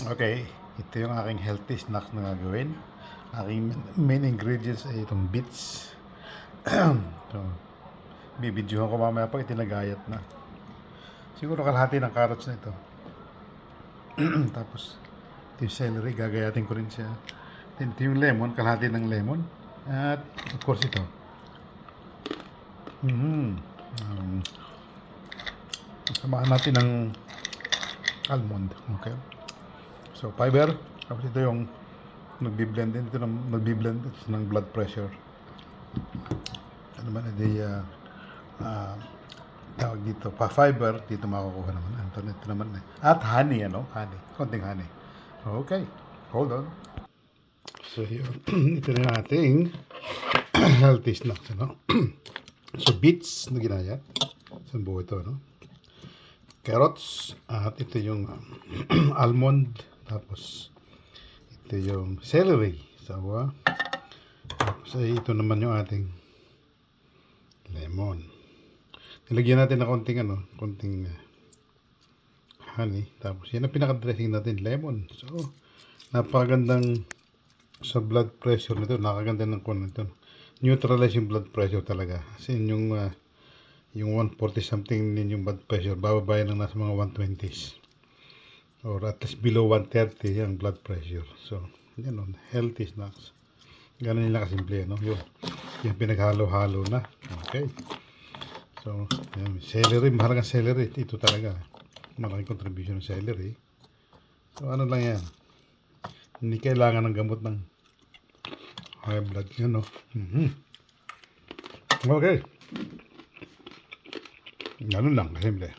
Okay, ito yung aking healthy snack na gagawin. Aking main ingredients ay itong beets. So, bibidyohan ko mamaya pag itinagayat na. Siguro kalahati ng carrots na ito. Tapos, ito yung celery, gagayatin ko rin siya. Then, ito yung lemon, kalahati ng lemon. At, of course, ito. Samahan natin ng almond. Okay. So, fiber. Tapos ito yung nagbi-blend din. Ito nagbi-blend ng blood pressure. Ano man, tawag dito, fiber, dito makukuha naman. Ito naman eh. At honey, honey. Konting honey. Okay. Hold on. So, yun. Ito na yung ating healthy snacks, So, beets na ginaya. Saan buo ito, Carrots. At ito yung almond. Tapos, ito yung celery. Sawa. Tapos, ito naman yung ating lemon. Nilagyan natin ng konting honey. Tapos, yan ang pinaka-dressing natin, lemon. So, napakagandang sa blood pressure nito. Nakaganda ng nito. Neutralize yung blood pressure talaga. Kasi yung 140 something din yung blood pressure. Bababayan lang nasa mga 120s. Or at least below 130 yung blood pressure. So, yan healthy snacks. Ganun nila kasimple, yung pinaghalo-halo na. Okay. So, yan, celery, mahalagang celery. Ito talaga. Malaking contribution ng celery. So, ano lang yan. Hindi kailangan ng gamot ng high blood. Okay. Ganun lang, kasimple.